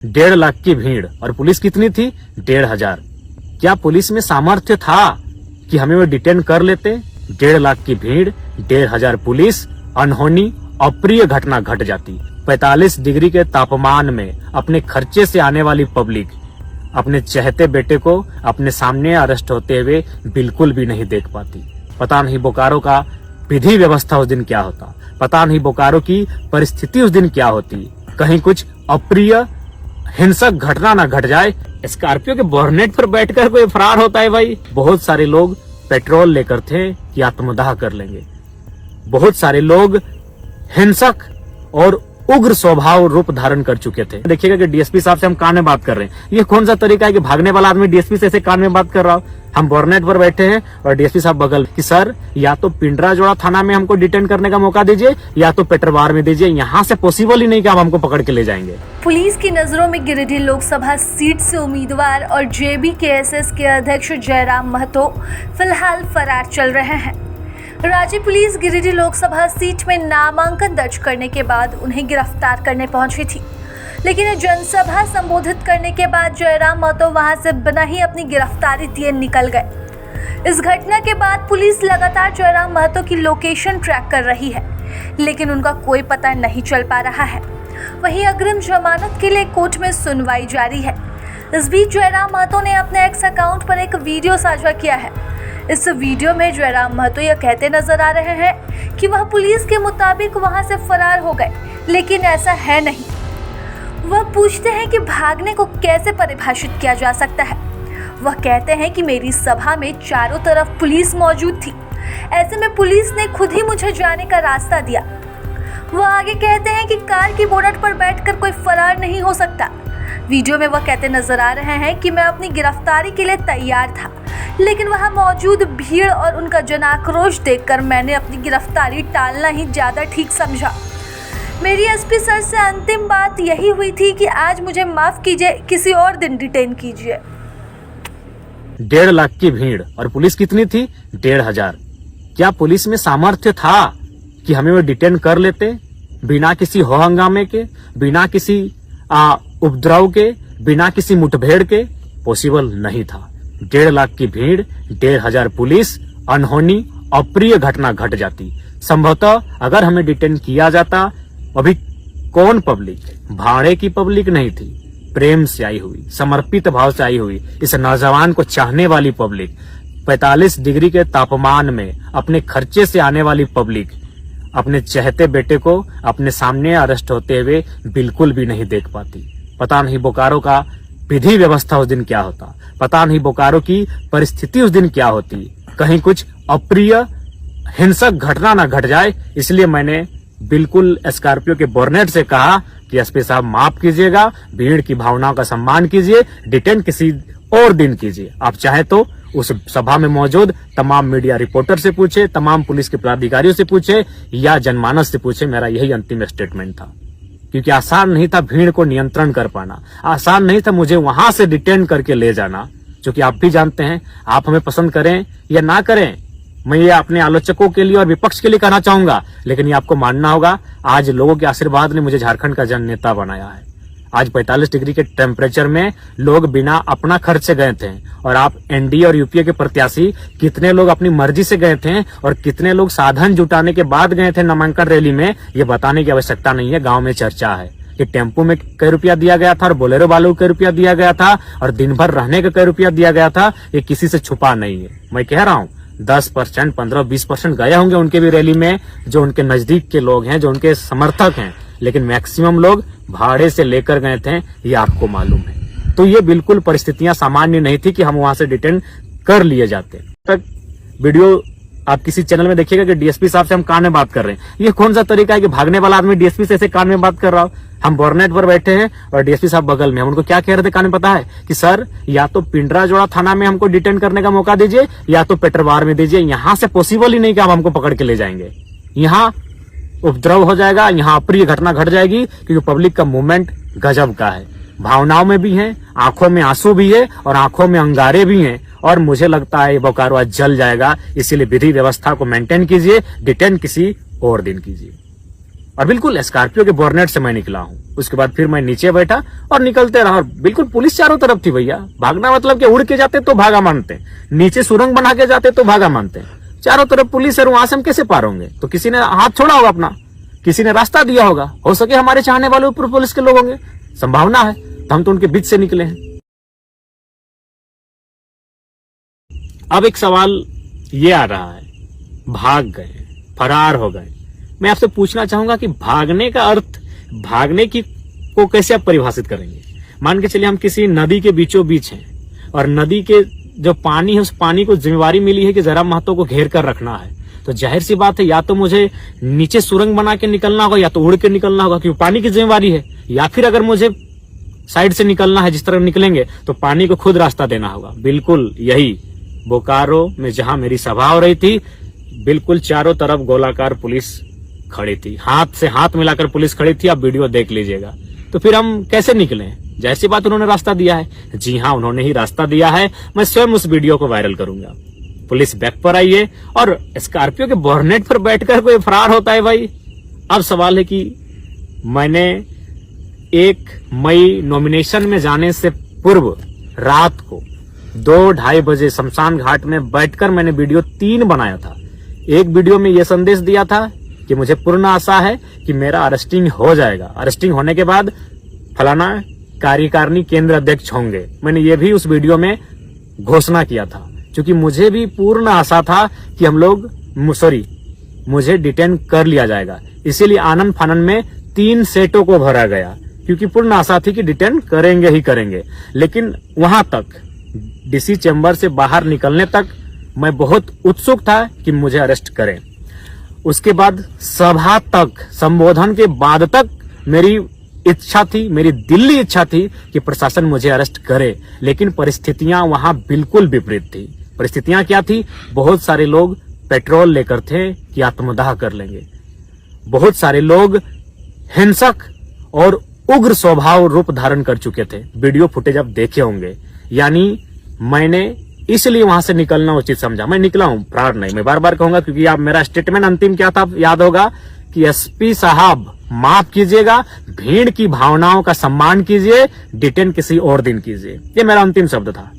1.5 लाख की भीड़ और पुलिस कितनी थी? 1,500। क्या पुलिस में सामर्थ्य था कि हमें वो डिटेन कर लेते? 1.5 लाख की भीड़, 1,500 पुलिस, अनहोनी अप्रिय घटना घट जाती। 45 डिग्री के तापमान में अपने खर्चे से आने वाली पब्लिक अपने चहेते बेटे को अपने सामने अरेस्ट होते हुए बिल्कुल भी नहीं देख पाती। पता नहीं बोकारो का विधि व्यवस्था उस दिन क्या होता, पता नहीं बोकारो की परिस्थिति उस दिन क्या होती। कहीं कुछ अप्रिय हिंसक घटना ना घट जाए। स्कॉर्पियो के बोनट पर बैठकर कोई फरार होता है भाई। बहुत सारे लोग पेट्रोल लेकर थे कि आत्मदाह कर लेंगे। बहुत सारे लोग हिंसक और उग्र स्वभाव रूप धारण कर चुके थे। देखिएगा कि डीएसपी साहब से हम कान में बात कर रहे हैं। ये कौन सा तरीका है कि भागने वाला आदमी डीएसपी से ऐसे कान में बात कर रहा हो? हम बोर्नेट पर बैठे हैं और डीएसपी साहब बगल कि सर या तो पिंडराजोड़ा थाना में हमको डिटेन करने का मौका दीजिए या तो पेटरवार में दीजिए। यहाँ से पॉसिबल ही नहीं कि आप हमको पकड़ के ले जाएंगे। पुलिस की नजरों में गिरिडीह लोकसभा सीट से उम्मीदवार और JBKSS के अध्यक्ष जयराम महतो फिलहाल फरार चल रहे हैं। राज्य पुलिस गिरिडीह लोकसभा सीट में नामांकन दर्ज करने के बाद उन्हें गिरफ्तार करने पहुंची थी, लेकिन जनसभा संबोधित करने के बाद जयराम महतो वहां से बिना ही अपनी गिरफ्तारी दिए निकल गए। इस घटना के बाद पुलिस लगातार जयराम महतो की लोकेशन ट्रैक कर रही है, लेकिन उनका कोई पता नहीं चल पा रहा है। वहीं अग्रिम जमानत के लिए कोर्ट में सुनवाई जारी है। इस बीच जयराम महतो ने अपने एक्स अकाउंट पर एक वीडियो साझा किया है। इस वीडियो में जयराम महतो यह कहते नजर आ रहे हैं कि वह पुलिस के मुताबिक वहां से फरार हो गए, लेकिन ऐसा है नहीं। वह पूछते हैं कि भागने को कैसे परिभाषित किया जा सकता है। वह कहते हैं कि मेरी सभा में चारों तरफ पुलिस मौजूद थी, ऐसे में पुलिस ने खुद ही मुझे जाने का रास्ता दिया। वह आगे कहते हैं कि कार की बोनट पर बैठकर कोई फरार नहीं हो सकता। वीडियो में वह कहते नजर आ रहे हैं कि मैं अपनी गिरफ्तारी के लिए तैयार था, लेकिन वहां मौजूद भीड़ और उनका जन आक्रोश देखकर मैंने अपनी गिरफ्तारी टालना ही ज्यादा ठीक समझा। मेरी एसपी सर से अंतिम बात यही हुई थी कि आज मुझे माफ कीजिए, किसी और दिन डिटेन कीजिए। 1.5 लाख की भीड़ और पुलिस कितनी थी? 1,500। क्या पुलिस में सामर्थ्य था कि हमें वो डिटेन कर लेते बिना किसी हो हंगामे के, बिना किसी उपद्रव के, बिना किसी मुठभेड़ के? पॉसिबल नहीं था। 1.5 लाख की भीड़, 1,500 पुलिस, अनहोनी अप्रिय घटना घट जाती। संभवतः अगर हमें डिटेन किया जाता, अभी कौन पब्लिक, भाड़े की पब्लिक नहीं थी, प्रेम से आई हुई, समर्पित भाव से आई हुई, इस नौजवान को चाहने वाली पब्लिक, 45 डिग्री के तापमान में अपने खर्चे से आने वाली पब्लिक अपने चहेते बेटे को अपने सामने अरेस्ट होते हुए बिल्कुल भी नहीं देख पाती। पता नहीं बोकारो का विधि व्यवस्था उस दिन क्या होता, पता नहीं बोकारो की परिस्थिति उस दिन क्या होती। कहीं कुछ अप्रिय हिंसक घटना ना घट जाए, इसलिए मैंने बिल्कुल स्कॉर्पियो के बोनट से कहा कि एसपी साहब माफ कीजिएगा, भीड़ की भावनाओं का सम्मान कीजिए, डिटेन किसी और दिन कीजिए। आप चाहे तो उस सभा में मौजूद तमाम मीडिया रिपोर्टर से पूछे, तमाम पुलिस के पदाधिकारियों से पूछे या जनमानस से पूछे। मेरा यही अंतिम स्टेटमेंट था, क्योंकि आसान नहीं था भीड़ को नियंत्रण कर पाना, आसान नहीं था मुझे वहां से डिटेन करके ले जाना। क्योंकि आप भी जानते हैं, आप हमें पसंद करें या ना करें, मैं ये अपने आलोचकों के लिए और विपक्ष के लिए कहना चाहूंगा, लेकिन ये आपको मानना होगा, आज लोगों के आशीर्वाद ने मुझे झारखंड का जन नेता बनाया है। आज 45 डिग्री के टेम्परेचर में लोग बिना अपना खर्च से गए थे, और आप एनडीए और यूपीए के प्रत्याशी कितने लोग अपनी मर्जी से गए थे और कितने लोग साधन जुटाने के बाद गए थे नामांकन रैली में, ये बताने की आवश्यकता नहीं है। गांव में चर्चा है कि टेम्पो में कई रुपया दिया गया था और बोलेरो वालों को कई रुपया दिया गया था और दिन भर रहने का कई रुपया दिया गया था, ये किसी से छुपा नहीं है। मैं कह रहा हूँ 10%, 15-20% गए होंगे उनके भी रैली में, जो उनके नजदीक के लोग हैं, जो उनके समर्थक हैं, लेकिन मैक्सिमम लोग भाड़े से लेकर गए थे, ये आपको मालूम है। तो ये बिल्कुल परिस्थितियां सामान्य नहीं थी कि हम वहां से डिटेन कर लिए जाते। तक वीडियो आप किसी चैनल में देखिएगा कि डीएसपी साहब से हम कान में बात कर रहे हैं। ये कौन सा तरीका है कि भागने वाला आदमी डीएसपी से ऐसे कान में बात कर रहा हो? हम बोर्नेट पर बैठे हैं और डीएसपी साहब बगल में। हम उनको क्या कह रहे थे कान में पता है कि सर या तो पिंडराजोड़ा थाना में हमको डिटेन करने का मौका दीजिए या तो पेटरवार में दीजिए। यहाँ से पॉसिबल ही नहीं कि आप हमको पकड़ के ले जाएंगे। यहाँ उपद्रव हो जाएगा, यहाँ अप्रिय घटना घट जाएगी, क्योंकि पब्लिक का मूवमेंट गजब का है। भावनाओं में भी है, आंखों में आंसू भी है और आंखों में अंगारे भी हैं, और मुझे लगता है बोकारो आज जल जाएगा। इसीलिए विधि व्यवस्था को मेंटेन कीजिए, डिटेन किसी और दिन कीजिए। और बिल्कुल स्कॉर्पियो के बोर्नेट से मैं निकला हूँ। उसके बाद फिर मैं नीचे बैठा और निकलते रहा और बिल्कुल पुलिस चारों तरफ थी भैया। भागना मतलब कि उड़ के जाते तो भागा मानते, नीचे सुरंग बना के जाते तो भागा मानते, चारों तरफ पुलिस है, वहां से हम कैसे पार होंगे? तो किसी ने हाथ छोड़ा होगा अपना, किसी ने रास्ता दिया होगा, हो सके हमारे चाहने वाले ऊपर पुलिस के लोग होंगे, संभावना है, तो हम तो उनके बीच से निकले हैं। अब एक सवाल ये आ रहा है, भाग गए, फरार हो गए। मैं आपसे पूछना चाहूंगा कि भागने का अर्थ, भागने की को कैसे आप परिभाषित करेंगे? मान के चलिए हम किसी नदी के बीचों बीच हैं और नदी के जो पानी है उस पानी को जिम्मेवारी मिली है कि जयराम महतो को घेर कर रखना है, तो जाहिर सी बात है या तो मुझे नीचे सुरंग बना के निकलना होगा या तो उड़ के निकलना होगा, क्योंकि पानी की जिम्मेवारी है। या फिर अगर मुझे साइड से निकलना है, जिस तरह निकलेंगे, तो पानी को खुद रास्ता देना होगा। बिल्कुल यही बोकारो में जहां मेरी सभा हो रही थी, बिल्कुल चारों तरफ गोलाकार पुलिस खड़ी थी, हाथ से हाथ मिलाकर पुलिस खड़ी थी। आप वीडियो देख लीजिएगा। तो फिर हम कैसे निकले? जैसी बात, उन्होंने रास्ता दिया है। जी हाँ, उन्होंने ही रास्ता दिया है। मैं स्वयं उस वीडियो को वायरल करूंगा। पुलिस बैक पर आई है और स्कॉर्पियो के बोर्नेट पर बैठकर कोई फरार होता है भाई। अब सवाल है कि मैंने 1 मई नॉमिनेशन में जाने से पूर्व रात को 2-2:30 बजे शमशान घाट में बैठकर मैंने वीडियो 3 बनाया था। एक वीडियो में यह संदेश दिया था कि मुझे पूर्ण आशा है कि मेरा अरेस्टिंग हो जाएगा, अरेस्टिंग होने के बाद फलाना कार्यकारिणी केंद्र अध्यक्ष होंगे। मैंने ये भी उस वीडियो में घोषणा किया था, क्योंकि मुझे भी पूर्ण आशा था कि मुझे डिटेन कर लिया जाएगा। इसीलिए आनंद फानन में 3 सेटों को भरा गया, क्योंकि पूर्ण आशा थी कि डिटेन करेंगे ही करेंगे। लेकिन वहां तक, डीसी चैम्बर से बाहर निकलने तक मैं बहुत उत्सुक था कि मुझे अरेस्ट करें। उसके बाद सभा तक, संबोधन के बाद तक मेरी इच्छा थी, मेरी दिल्ली इच्छा थी कि प्रशासन मुझे अरेस्ट करे। लेकिन परिस्थितियां वहां बिल्कुल विपरीत थी। परिस्थितियां क्या थी? बहुत सारे लोग पेट्रोल लेकर थे कि आत्मदाह कर लेंगे। बहुत सारे लोग हिंसक और उग्र स्वभाव रूप धारण कर चुके थे। वीडियो फुटेज आप देखे होंगे। यानी मैंने इसलिए वहां से निकलना उचित समझा। मैं निकला हूं, फरार नहीं। मैं बार बार कहूंगा, क्योंकि आप मेरा स्टेटमेंट अंतिम क्या था याद होगा कि एसपी साहब माफ कीजिएगा, भीड़ की भावनाओं का सम्मान कीजिए, डिटेन किसी और दिन कीजिए। ये मेरा अंतिम शब्द था।